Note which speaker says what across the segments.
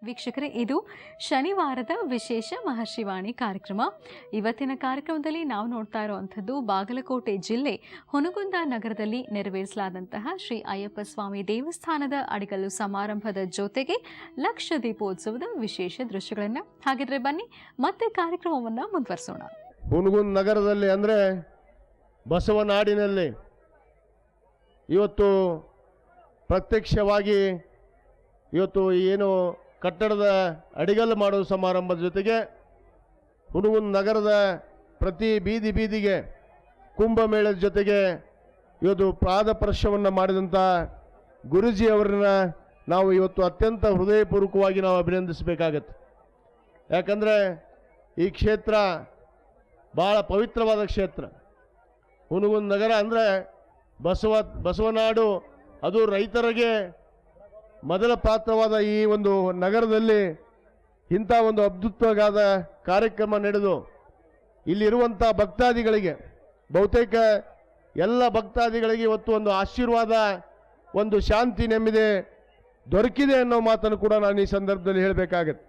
Speaker 1: ವೀಕ್ಷಕರೇ, ಇದು ಶನಿವಾರದ ವಿಶೇಷ ಮಹರ್ಷಿವಾಣಿ ಕಾರ್ಯಕ್ರಮ. ಇವತ್ತಿನ ಕಾರ್ಯಕ್ರಮದಲ್ಲಿ ನಾವು ನೋಡ್ತಾ ಇರುವಂಥದ್ದು ಬಾಗಲಕೋಟೆ ಜಿಲ್ಲೆ ಹುನಗುಂದ ನಗರದಲ್ಲಿ ನೆರವೇರಿಸಲಾದಂತಹ ಶ್ರೀ ಅಯ್ಯಪ್ಪ ಸ್ವಾಮಿ ದೇವಸ್ಥಾನದ ಅಡಿಗಲ್ಲು ಸಮಾರಂಭದ ಜೊತೆಗೆ ಲಕ್ಷ ದೀಪೋತ್ಸವದ ವಿಶೇಷ ದೃಶ್ಯಗಳನ್ನು. ಹಾಗಿದ್ರೆ ಬನ್ನಿ ಮತ್ತೆ ಕಾರ್ಯಕ್ರಮವನ್ನು ಮುಂದುವರಿಸೋಣ.
Speaker 2: ಹುನಗುಂದ ನಗರದಲ್ಲಿ ಅಂದರೆ ಬಸವನಾಡಿನಲ್ಲಿ ಇವತ್ತು ಪ್ರತ್ಯಕ್ಷವಾಗಿ ಇವತ್ತು ಏನು ಕಟ್ಟಡದ ಅಡಿಗಲ್ಲು ಮಾಡುವ ಸಮಾರಂಭದ ಜೊತೆಗೆ ಹುನಗುಂದ ನಗರದ ಪ್ರತಿ ಬೀದಿ ಬೀದಿಗೆ ಕುಂಭಮೇಳದ ಜೊತೆಗೆ ಇವತ್ತು ಪಾದಸ್ಪರ್ಶವನ್ನು ಮಾಡಿದಂಥ ಗುರೂಜಿ ಅವರನ್ನ ನಾವು ಇವತ್ತು ಅತ್ಯಂತ ಹೃದಯಪೂರ್ವಕವಾಗಿ ನಾವು ಅಭಿನಂದಿಸಬೇಕಾಗತ್ತೆ. ಯಾಕಂದರೆ ಈ ಕ್ಷೇತ್ರ ಭಾಳ ಪವಿತ್ರವಾದ ಕ್ಷೇತ್ರ. ಹುನಗುಂದ ನಗರ ಅಂದರೆ ಬಸವನಾಡು, ಅದು ರೈತರಿಗೆ ಮೊದಲ ಪಾತ್ರವಾದ ಈ ಒಂದು ನಗರದಲ್ಲಿ ಇಂಥ ಒಂದು ಅದ್ಭುತವಾದ ಕಾರ್ಯಕ್ರಮ ನಡೆದು ಇಲ್ಲಿರುವಂಥ ಭಕ್ತಾದಿಗಳಿಗೆ, ಬಹುತೇಕ ಎಲ್ಲ ಭಕ್ತಾದಿಗಳಿಗೆ ಇವತ್ತು ಒಂದು ಆಶೀರ್ವಾದ, ಒಂದು ಶಾಂತಿ, ನೆಮ್ಮದಿ ದೊರಕಿದೆ ಅನ್ನೋ ಮಾತನ್ನು ಕೂಡ ನಾನು ಈ ಸಂದರ್ಭದಲ್ಲಿ ಹೇಳಬೇಕಾಗತ್ತೆ.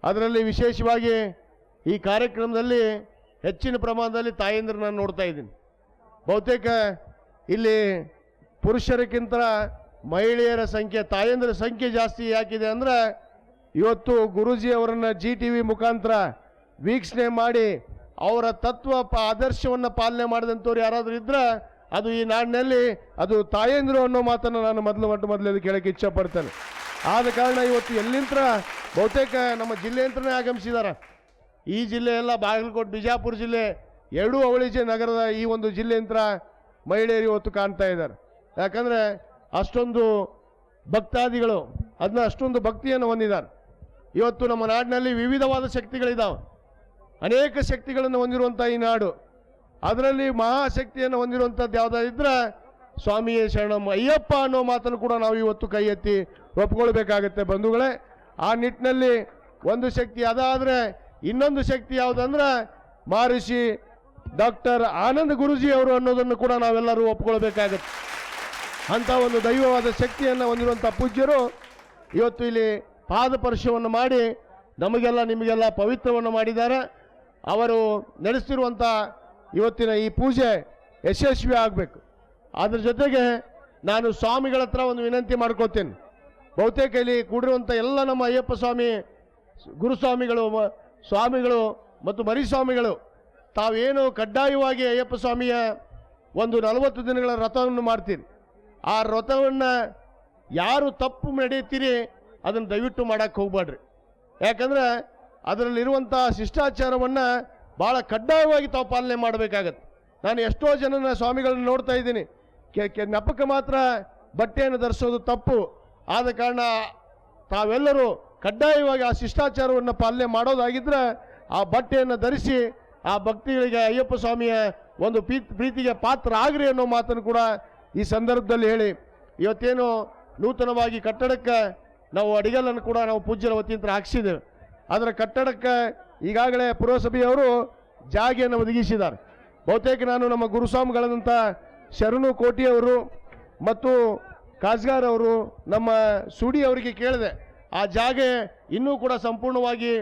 Speaker 2: ಅದರಲ್ಲಿ ವಿಶೇಷವಾಗಿ ಈ ಕಾರ್ಯಕ್ರಮದಲ್ಲಿ ಹೆಚ್ಚಿನ ಪ್ರಮಾಣದಲ್ಲಿ ತಾಯಂದಿರು ನಾನು ನೋಡ್ತಾ ಇದ್ದೀನಿ. ಬಹುತೇಕ ಇಲ್ಲಿ ಪುರುಷರಿಗಿಂತ ಮಹಿಳೆಯರ ಸಂಖ್ಯೆ, ತಾಯಂದಿರ ಸಂಖ್ಯೆ ಜಾಸ್ತಿ ಯಾಕಿದೆ ಅಂದರೆ ಇವತ್ತು ಗುರೂಜಿ ಅವರನ್ನು GTV ಮುಖಾಂತರ ವೀಕ್ಷಣೆ ಮಾಡಿ ಅವರ ತತ್ವ ಆದರ್ಶವನ್ನು ಪಾಲನೆ ಮಾಡಿದಂಥವ್ರು ಯಾರಾದರೂ ಇದ್ರೆ ಅದು ಈ ನಾಡಿನಲ್ಲಿ ಅದು ತಾಯಂದಿರು ಅನ್ನೋ ಮಾತನ್ನು ನಾನು ಮೊದಲು ಕೇಳಕ್ಕೆ ಇಚ್ಛಪಡ್ತೇನೆ. ಆದ ಕಾರಣ ಇವತ್ತು ಎಲ್ಲಿಂದ ಬಹುತೇಕ ನಮ್ಮ ಜಿಲ್ಲೆಯಿಂದನೇ ಆಗಮಿಸಿದ್ದಾರೆ. ಈ ಜಿಲ್ಲೆ ಎಲ್ಲ ಬಾಗಲಕೋಟೆ, ಬಿಜಾಪುರ ಜಿಲ್ಲೆ ಎರಡೂ ಅವಳಿ ನಗರದ ಈ ಒಂದು ಜಿಲ್ಲೆಯಿಂದ ಮಹಿಳೆಯರು ಇವತ್ತು ಕಾಣ್ತಾ ಇದ್ದಾರೆ. ಯಾಕಂದರೆ ಅಷ್ಟೊಂದು ಭಕ್ತಾದಿಗಳು ಅದನ್ನ ಅಷ್ಟೊಂದು ಭಕ್ತಿಯನ್ನು ಹೊಂದಿದ್ದಾರೆ. ಇವತ್ತು ನಮ್ಮ ನಾಡಿನಲ್ಲಿ ವಿವಿಧವಾದ ಶಕ್ತಿಗಳಿದ್ದಾವೆ, ಅನೇಕ ಶಕ್ತಿಗಳನ್ನು ಹೊಂದಿರುವಂಥ ಈ ನಾಡು. ಅದರಲ್ಲಿ ಮಹಾಶಕ್ತಿಯನ್ನು ಹೊಂದಿರುವಂಥದ್ದು ಯಾವುದಾದಿದ್ರೆ ಸ್ವಾಮಿಯೇ ಶರಣಂ ಅಯ್ಯಪ್ಪ ಅನ್ನೋ ಮಾತನ್ನು ಕೂಡ ನಾವು ಇವತ್ತು ಕೈ ಎತ್ತಿ ಒಪ್ಕೊಳ್ಬೇಕಾಗತ್ತೆ ಬಂಧುಗಳೇ. ಆ ನಿಟ್ಟಿನಲ್ಲಿ ಒಂದು ಶಕ್ತಿ ಅದಾದರೆ ಇನ್ನೊಂದು ಶಕ್ತಿ ಯಾವುದಂದ್ರೆ ಮಹರ್ಷಿ ಡಾಕ್ಟರ್ ಆನಂದ ಗುರೂಜಿ ಅವರು ಅನ್ನೋದನ್ನು ಕೂಡ ನಾವೆಲ್ಲರೂ ಒಪ್ಕೊಳ್ಬೇಕಾಗತ್ತೆ. ಅಂಥ ಒಂದು ದೈವವಾದ ಶಕ್ತಿಯನ್ನು ಹೊಂದಿರುವಂಥ ಪೂಜ್ಯರು ಇವತ್ತು ಇಲ್ಲಿ ಪಾದಸ್ಪರ್ಶವನ್ನು ಮಾಡಿ ನಮಗೆಲ್ಲ ನಿಮಗೆಲ್ಲ ಪವಿತ್ರವನ್ನು ಮಾಡಿದ್ದಾರೆ. ಅವರು ನಡೆಸ್ತಿರುವಂಥ ಇವತ್ತಿನ ಈ ಪೂಜೆ ಯಶಸ್ವಿ ಆಗಬೇಕು. ಅದ್ರ ಜೊತೆಗೆ ನಾನು ಸ್ವಾಮಿಗಳ ಹತ್ರ ಒಂದು ವಿನಂತಿ ಮಾಡ್ಕೊಳ್ತೇನೆ. ಬಹುತೇಕ ಇಲ್ಲಿ ಕೂಡಿರುವಂಥ ಎಲ್ಲ ನಮ್ಮ ಅಯ್ಯಪ್ಪ ಸ್ವಾಮಿ ಗುರುಸ್ವಾಮಿಗಳು, ಸ್ವಾಮಿಗಳು ಮತ್ತು ಮರಿಸ್ವಾಮಿಗಳು ತಾವೇನು ಕಡ್ಡಾಯವಾಗಿ ಅಯ್ಯಪ್ಪ ಸ್ವಾಮಿಯ ಒಂದು 40 ದಿನಗಳ ವ್ರತವನ್ನು ಮಾಡ್ತೀರಿ. ಆ ವ್ರತವನ್ನು ಯಾರು ತಪ್ಪು ನಡೆಯುತ್ತೀರಿ ಅದನ್ನು ದಯವಿಟ್ಟು ಮಾಡೋಕ್ಕೆ ಹೋಗ್ಬೇಡ್ರಿ. ಯಾಕಂದರೆ ಅದರಲ್ಲಿರುವಂಥ ಶಿಷ್ಟಾಚಾರವನ್ನು ಭಾಳ ಕಡ್ಡಾಯವಾಗಿ ತಾವು ಪಾಲನೆ ಮಾಡಬೇಕಾಗತ್ತೆ. ನಾನು ಎಷ್ಟೋ ಜನನ ಸ್ವಾಮಿಗಳನ್ನ ನೋಡ್ತಾ ಇದ್ದೀನಿ, ನೆಪಕ್ಕೆ ಮಾತ್ರ ಬಟ್ಟೆಯನ್ನು ಧರಿಸೋದು ತಪ್ಪು. ಆದ ಕಾರಣ ತಾವೆಲ್ಲರೂ ಕಡ್ಡಾಯವಾಗಿ ಆ ಶಿಷ್ಟಾಚಾರವನ್ನು ಪಾಲನೆ ಮಾಡೋದಾಗಿದ್ದರೆ ಆ ಬಟ್ಟೆಯನ್ನು ಧರಿಸಿ ಆ ಭಕ್ತಿಗಳಿಗೆ ಅಯ್ಯಪ್ಪ ಸ್ವಾಮಿಯ ಒಂದು ಪ್ರೀತಿಗೆ ಪಾತ್ರ ಆಗ್ರಿ ಅನ್ನೋ ಮಾತನ್ನು ಕೂಡ ಈ ಸಂದರ್ಭದಲ್ಲಿ ಹೇಳಿ, ಇವತ್ತೇನು ನೂತನವಾಗಿ ಕಟ್ಟಡಕ್ಕೆ ನಾವು ಅಡಿಗಲ್ಲನ್ನು ಕೂಡ ನಾವು ಪೂಜ್ಯರ ವತಿಯಿಂದ ಹಾಕಿಸಿದ್ದೇವೆ. ಅದರ ಕಟ್ಟಡಕ್ಕೆ ಈಗಾಗಲೇ ಪುರಸಭೆಯವರು ಜಾಗೆಯನ್ನು ಒದಗಿಸಿದ್ದಾರೆ. ಬಹುತೇಕ ನಾನು ನಮ್ಮ ಗುರುಸ್ವಾಮಿಗಳಾದಂಥ ಶರಣು ಕೋಟಿಯವರು ಮತ್ತು ಕಾಸ್ಗಾರ್ ಅವರು, ನಮ್ಮ ಸುಡಿ ಅವರಿಗೆ ಕೇಳಿದೆ, ಆ ಜಾಗೆ ಇನ್ನೂ ಕೂಡ ಸಂಪೂರ್ಣವಾಗಿ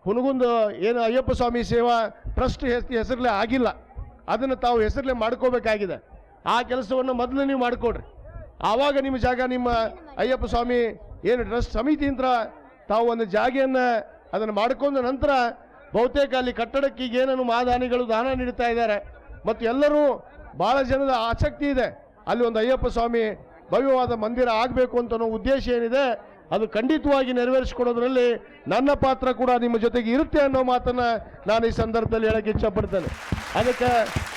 Speaker 2: ಹುನಗುಂದ ಏನು ಅಯ್ಯಪ್ಪ ಸ್ವಾಮಿ ಸೇವಾ ಟ್ರಸ್ಟ್ ಹೆಸರಲ್ಲೇ ಆಗಿಲ್ಲ, ಅದನ್ನು ತಾವು ಹೆಸರಲ್ಲೇ ಮಾಡ್ಕೋಬೇಕಾಗಿದೆ. ಆ ಕೆಲಸವನ್ನು ಮೊದಲು ನೀವು ಮಾಡಿಕೊಡ್ರಿ. ಆವಾಗ ನಿಮ್ಮ ಜಾಗ, ನಿಮ್ಮ ಅಯ್ಯಪ್ಪ ಸ್ವಾಮಿ ಏನು ಟ್ರಸ್ಟ್ ಸಮಿತಿಯಿಂದ ತಾವು ಒಂದು ಜಾಗೆಯನ್ನು ಅದನ್ನು ಮಾಡಿಕೊಂಡ ನಂತರ ಬಹುತೇಕ ಅಲ್ಲಿ ಕಟ್ಟಡಕ್ಕೆ ಈಗ ಏನೇನು ಮಹಾದಾನಿಗಳು ದಾನ ನೀಡ್ತಾ ಇದ್ದಾರೆ ಮತ್ತು ಎಲ್ಲರೂ ಭಾಳ ಜನದ ಆಸಕ್ತಿ ಇದೆ ಅಲ್ಲಿ ಒಂದು ಅಯ್ಯಪ್ಪ ಸ್ವಾಮಿ ಭವ್ಯವಾದ ಮಂದಿರ ಆಗಬೇಕು ಅಂತ ಅನ್ನೋ ಉದ್ದೇಶ ಏನಿದೆ ಅದು ಖಂಡಿತವಾಗಿ ನೆರವೇರಿಸಿಕೊಡೋದ್ರಲ್ಲಿ ನನ್ನ ಪಾತ್ರ ಕೂಡ ನಿಮ್ಮ ಜೊತೆಗೆ ಇರುತ್ತೆ ಅನ್ನೋ ಮಾತನ್ನು ನಾನು ಈ ಸಂದರ್ಭದಲ್ಲಿ ಹೇಳಕ್ಕೆ ಇಚ್ಛಪಡ್ತೇನೆ. ಅದಕ್ಕೆ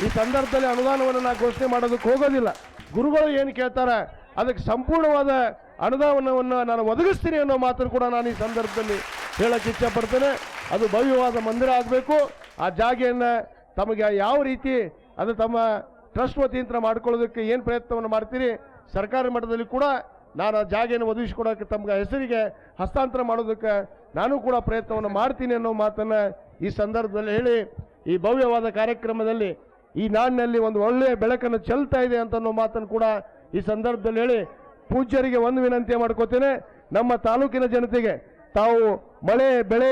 Speaker 2: ಈ ಸಂದರ್ಭದಲ್ಲಿ ಅನುದಾನವನ್ನು ನಾನು ಘೋಷಣೆ ಮಾಡೋದಕ್ಕೆ ಹೋಗೋದಿಲ್ಲ. ಗುರುಗಳು ಏನು ಕೇಳ್ತಾರೆ ಅದಕ್ಕೆ ಸಂಪೂರ್ಣವಾದ ಅನುದಾನವನ್ನು ನಾನು ಒದಗಿಸ್ತೀನಿ ಅನ್ನೋ ಮಾತನ್ನು ಕೂಡ ನಾನು ಈ ಸಂದರ್ಭದಲ್ಲಿ ಹೇಳಕ್ಕೆ ಇಚ್ಛಪಡ್ತೇನೆ. ಅದು ಭವ್ಯವಾದ ಮಂದಿರ ಆಗಬೇಕು. ಆ ಜಾಗೆಯನ್ನು ತಮಗೆ ಯಾವ ರೀತಿ ಅದು ತಮ್ಮ ಟ್ರಸ್ಟ್ ವತಿಯಿಂದ ಮಾಡ್ಕೊಳ್ಳೋದಕ್ಕೆ ಏನು ಪ್ರಯತ್ನವನ್ನು ಮಾಡ್ತೀರಿ, ಸರ್ಕಾರಿ ಮಟ್ಟದಲ್ಲಿ ಕೂಡ ನಾನು ಆ ಜಾಗೆಯನ್ನು ಒದಗಿಸಿಕೊಡೋಕ್ಕೆ ತಮಗೆ ಹೆಸರಿಗೆ ಹಸ್ತಾಂತರ ಮಾಡೋದಕ್ಕೆ ನಾನು ಕೂಡ ಪ್ರಯತ್ನವನ್ನು ಮಾಡ್ತೀನಿ ಅನ್ನೋ ಮಾತನ್ನು ಈ ಸಂದರ್ಭದಲ್ಲಿ ಹೇಳಿ, ಈ ಭವ್ಯವಾದ ಕಾರ್ಯಕ್ರಮದಲ್ಲಿ ಈ ನಾಡಿನಲ್ಲಿ ಒಂದು ಒಳ್ಳೆಯ ಬೆಳಕನ್ನು ಚೆಲ್ತಾ ಇದೆ ಅಂತ ಅನ್ನೋ ಮಾತನ್ನು ಕೂಡ ಈ ಸಂದರ್ಭದಲ್ಲಿ ಹೇಳಿ, ಪೂಜ್ಯರಿಗೆ ಒಂದು ವಿನಂತಿ ಮಾಡ್ಕೋತೇನೆ. ನಮ್ಮ ತಾಲೂಕಿನ ಜನತೆಗೆ ತಾವು ಮಳೆ ಬೆಳೆ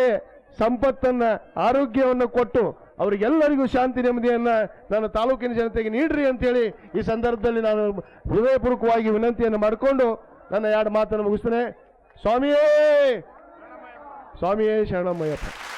Speaker 2: ಸಂಪತ್ತನ್ನು ಆರೋಗ್ಯವನ್ನು ಕೊಟ್ಟು ಅವರಿಗೆಲ್ಲರಿಗೂ ಶಾಂತಿ ನೆಮ್ಮದಿಯನ್ನು ನನ್ನ ತಾಲೂಕಿನ ಜನತೆಗೆ ನೀಡ್ರಿ ಅಂತೇಳಿ ಈ ಸಂದರ್ಭದಲ್ಲಿ ನಾನು ಹೃದಯಪೂರ್ವಕವಾಗಿ ವಿನಂತಿಯನ್ನು ಮಾಡಿಕೊಂಡು ನನ್ನ ಎರಡು ಮಾತನ್ನು ಮುಗಿಸ್ತೇನೆ. ಸ್ವಾಮಿಯೇ ಶರಣಮಯ್ಯಪ್ಪ.